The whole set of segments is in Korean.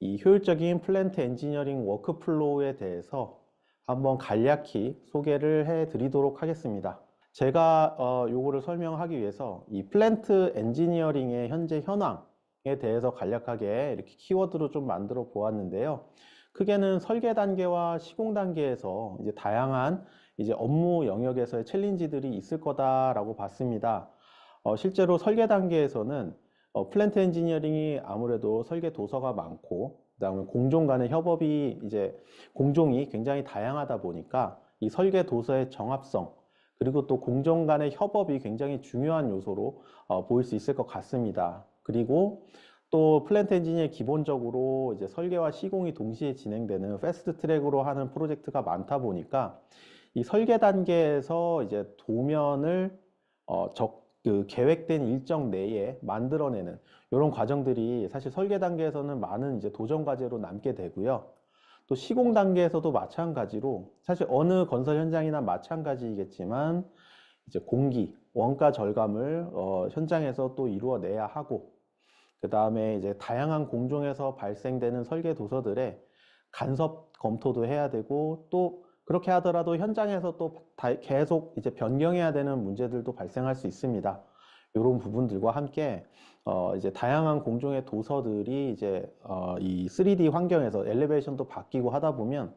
이 효율적인 플랜트 엔지니어링 워크플로우에 대해서 한번 간략히 소개를 해 드리도록 하겠습니다. 제가 요거를 설명하기 위해서 이 플랜트 엔지니어링의 현재 현황에 대해서 간략하게 이렇게 키워드로 좀 만들어 보았는데요. 크게는 설계 단계와 시공 단계에서 이제 다양한 이제 업무 영역에서의 챌린지들이 있을 거다라고 봤습니다. 실제로 설계 단계에서는 플랜트 엔지니어링이 아무래도 설계 도서가 많고, 그다음에 공종 간의 협업이 이제 공종이 굉장히 다양하다 보니까 이 설계 도서의 정합성, 그리고 또 공종 간의 협업이 굉장히 중요한 요소로 보일 수 있을 것 같습니다. 그리고 또 플랜트 엔지니어 기본적으로 이제 설계와 시공이 동시에 진행되는 패스트 트랙으로 하는 프로젝트가 많다 보니까 이 설계 단계에서 이제 도면을 그 계획된 일정 내에 만들어내는 이런 과정들이 사실 설계 단계에서는 많은 이제 도전 과제로 남게 되고요. 또 시공 단계에서도 마찬가지로 사실 어느 건설 현장이나 마찬가지이겠지만 이제 공기, 원가 절감을 현장에서 또 이루어내야 하고, 그 다음에 이제 다양한 공종에서 발생되는 설계 도서들의 간섭 검토도 해야 되고, 또 그렇게 하더라도 현장에서 또 계속 이제 변경해야 되는 문제들도 발생할 수 있습니다. 이런 부분들과 함께 이제 다양한 공종의 도서들이 이제 이 3D 환경에서 엘리베이션도 바뀌고 하다 보면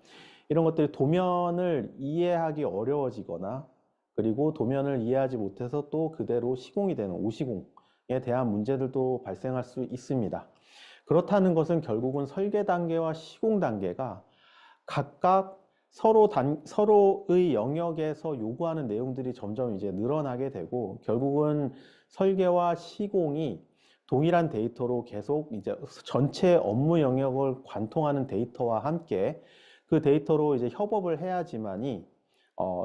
이런 것들이 도면을 이해하기 어려워지거나, 그리고 도면을 이해하지 못해서 또 그대로 시공이 되는 오시공에 대한 문제들도 발생할 수 있습니다. 그렇다는 것은 결국은 설계 단계와 시공 단계가 각각 서로의 영역에서 요구하는 내용들이 점점 이제 늘어나게 되고, 결국은 설계와 시공이 동일한 데이터로 계속 이제 전체 업무 영역을 관통하는 데이터와 함께 그 데이터로 이제 협업을 해야지만이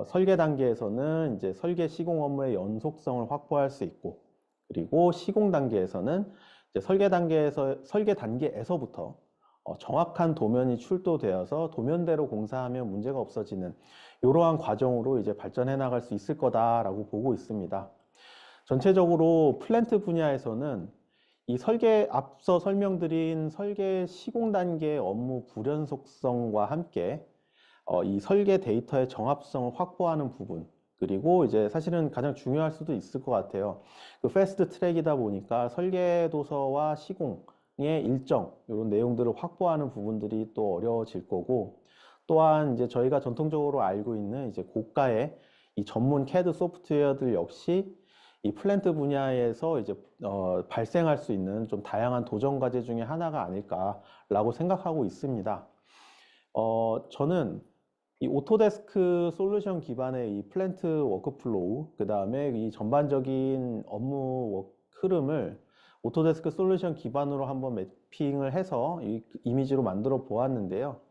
설계 단계에서는 이제 설계 시공 업무의 연속성을 확보할 수 있고, 그리고 시공 단계에서는 이제 설계 단계에서부터 정확한 도면이 출도되어서 도면대로 공사하면 문제가 없어지는 이러한 과정으로 이제 발전해 나갈 수 있을 거다라고 보고 있습니다. 전체적으로 플랜트 분야에서는 이 앞서 설명드린 설계 시공 단계 업무 불연속성과 함께 이 설계 데이터의 정합성을 확보하는 부분, 그리고 이제 사실은 가장 중요할 수도 있을 것 같아요. 그 패스트 트랙이다 보니까 설계 도서와 시공의 일정, 이런 내용들을 확보하는 부분들이 또 어려워질 거고, 또한 이제 저희가 전통적으로 알고 있는 이제 고가의 이 전문 CAD 소프트웨어들 역시 이 플랜트 분야에서 이제 발생할 수 있는 좀 다양한 도전 과제 중에 하나가 아닐까라고 생각하고 있습니다. 저는 이 오토데스크 솔루션 기반의 이 플랜트 워크플로우, 그 다음에 이 전반적인 업무 흐름을 오토데스크 솔루션 기반으로 한번 매핑을 해서 이 이미지로 만들어 보았는데요.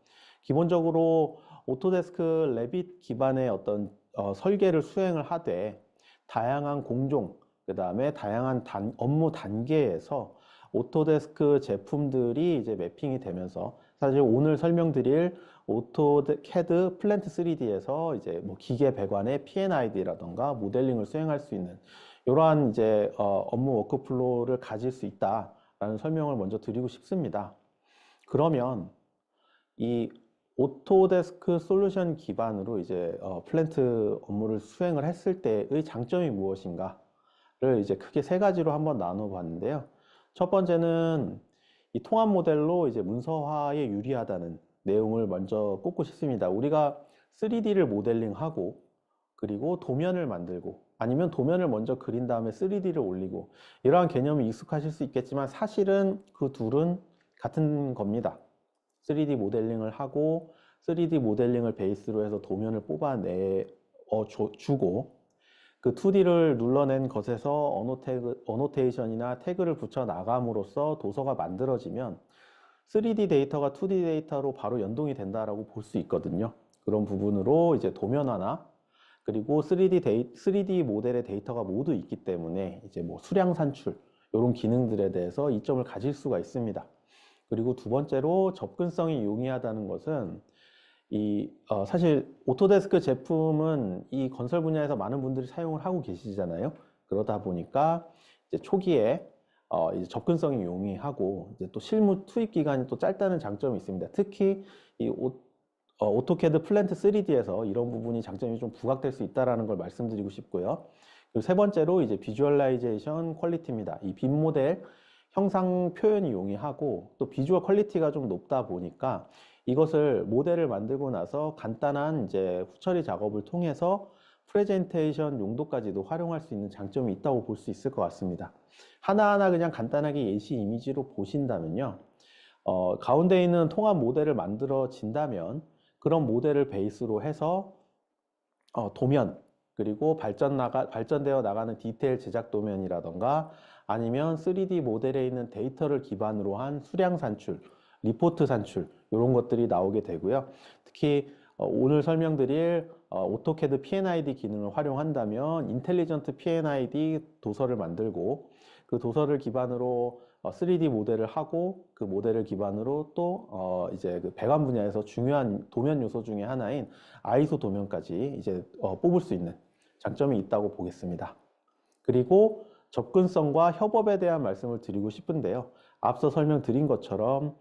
기본적으로 오토데스크 레빗 기반의 어떤 설계를 수행을 하되, 다양한 공종, 그 다음에 다양한 업무 단계에서 오토데스크 제품들이 이제 매핑이 되면서, 사실 오늘 설명드릴 오토캐드 플랜트 3D에서 이제 뭐 기계 배관의 P&ID라던가 모델링을 수행할 수 있는 이러한 이제 업무 워크플로우를 가질 수 있다라는 설명을 먼저 드리고 싶습니다. 그러면 이 오토데스크 솔루션 기반으로 이제 플랜트 업무를 수행을 했을 때의 장점이 무엇인가를 이제 크게 세 가지로 한번 나눠 봤는데요. 첫 번째는 이 통합 모델로 이제 문서화에 유리하다는 내용을 먼저 꼽고 싶습니다. 우리가 3D를 모델링하고, 그리고 도면을 만들고, 아니면 도면을 먼저 그린 다음에 3D를 올리고, 이러한 개념이 익숙하실 수 있겠지만 사실은 그 둘은 같은 겁니다. 3D 모델링을 하고 3D 모델링을 베이스로 해서 도면을 주고, 그 2D를 눌러낸 것에서 어노테이션이나 태그를 붙여 나감으로써 도서가 만들어지면 3D 데이터가 2D 데이터로 바로 연동이 된다라고 볼 수 있거든요. 그런 부분으로 이제 도면화나, 그리고 3D 모델의 데이터가 모두 있기 때문에 이제 뭐 수량 산출, 이런 기능들에 대해서 이점을 가질 수가 있습니다. 그리고 두 번째로 접근성이 용이하다는 것은 사실 오토데스크 제품은 이 건설 분야에서 많은 분들이 사용을 하고 계시잖아요. 그러다 보니까 이제 초기에 이제 접근성이 용이하고 이제 또 실무 투입 기간이 또 짧다는 장점이 있습니다. 특히 이 오토캐드 플랜트 3D에서 이런 부분이 장점이 좀 부각될 수 있다는 걸 말씀드리고 싶고요. 그리고 세 번째로 이제 비주얼라이제이션 퀄리티입니다. 이 빔 모델 형상 표현이 용이하고 또 비주얼 퀄리티가 좀 높다 보니까 이것을 모델을 만들고 나서 간단한 이제 후처리 작업을 통해서 프레젠테이션 용도까지도 활용할 수 있는 장점이 있다고 볼 수 있을 것 같습니다. 하나하나 그냥 간단하게 예시 이미지로 보신다면요. 가운데 있는 통합 모델을 만들어진다면 그런 모델을 베이스로 해서 도면 그리고 발전되어 나가는 디테일 제작 도면이라던가 아니면 3D 모델에 있는 데이터를 기반으로 한 수량 산출, 리포트 산출 이런 것들이 나오게 되고요. 특히 오늘 설명드릴 오토캐드 P&ID 기능을 활용한다면 인텔리전트 P&ID 도서를 만들고 그 도서를 기반으로 3D 모델을 하고 그 모델을 기반으로 또 이제 그 배관 분야에서 중요한 도면 요소 중에 하나인 아이소 도면까지 이제 뽑을 수 있는 장점이 있다고 보겠습니다. 그리고 접근성과 협업에 대한 말씀을 드리고 싶은데요. 앞서 설명드린 것처럼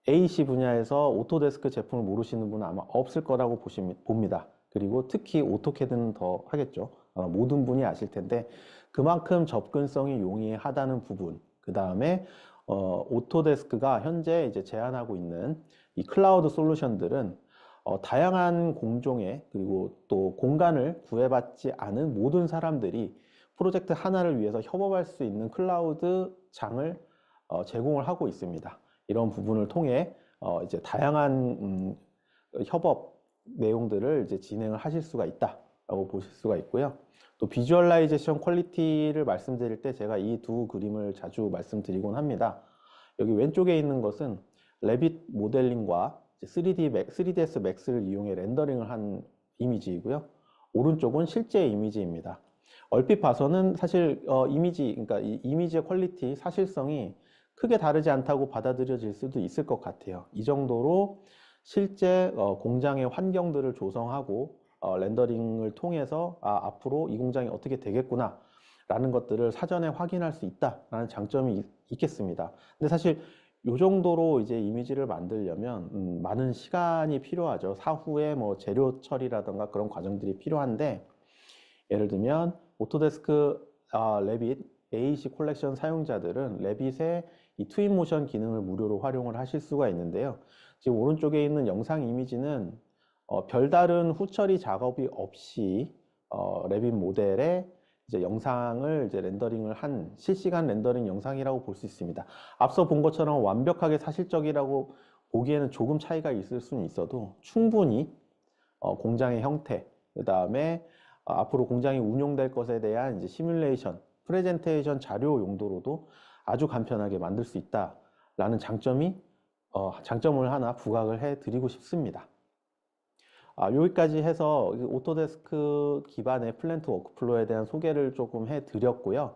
AEC 분야에서 오토데스크 제품을 모르시는 분은 아마 없을 거라고 봅니다. 그리고 특히 오토캐드는 더 하겠죠. 모든 분이 아실 텐데 그만큼 접근성이 용이하다는 부분, 그 다음에 오토데스크가 현재 이제 제안하고 있는 이 클라우드 솔루션들은 다양한 공종의 그리고 또 공간을 구애받지 않은 모든 사람들이 프로젝트 하나를 위해서 협업할 수 있는 클라우드 장을 제공을 하고 있습니다. 이런 부분을 통해 이제 다양한 협업 내용들을 이제 진행을 하실 수가 있다라고 보실 수가 있고요. 또 비주얼라이제이션 퀄리티를 말씀드릴 때 제가 이 두 그림을 자주 말씀드리곤 합니다. 여기 왼쪽에 있는 것은 레빗 모델링과 3ds max를 이용해 렌더링을 한 이미지이고요. 오른쪽은 실제 이미지입니다. 얼핏 봐서는 사실 그러니까 이 이미지의 퀄리티, 사실성이 크게 다르지 않다고 받아들여질 수도 있을 것 같아요. 이 정도로 실제 공장의 환경들을 조성하고 렌더링을 통해서 앞으로 이 공장이 어떻게 되겠구나 라는 것들을 사전에 확인할 수 있다라는 장점이 있겠습니다. 근데 사실 이 정도로 이제 이미지를 만들려면 많은 시간이 필요하죠. 사후에 뭐 재료 처리라던가 그런 과정들이 필요한데 예를 들면 오토데스크 레빗 AEC 콜렉션 사용자들은 레빗의 이 트윈 모션 기능을 무료로 활용을 하실 수가 있는데요. 지금 오른쪽에 있는 영상 이미지는 별다른 후처리 작업이 없이 레빗 모델에 이제 영상을 이제 렌더링을 한 실시간 렌더링 영상이라고 볼 수 있습니다. 앞서 본 것처럼 완벽하게 사실적이라고 보기에는 조금 차이가 있을 수는 있어도 충분히 공장의 형태, 그 다음에 앞으로 공장이 운용될 것에 대한 이제 시뮬레이션, 프레젠테이션 자료 용도로도 아주 간편하게 만들 수 있다라는 장점을 하나 부각을 해 드리고 싶습니다. 여기까지 해서 오토데스크 기반의 플랜트 워크플로우에 대한 소개를 조금 해 드렸고요.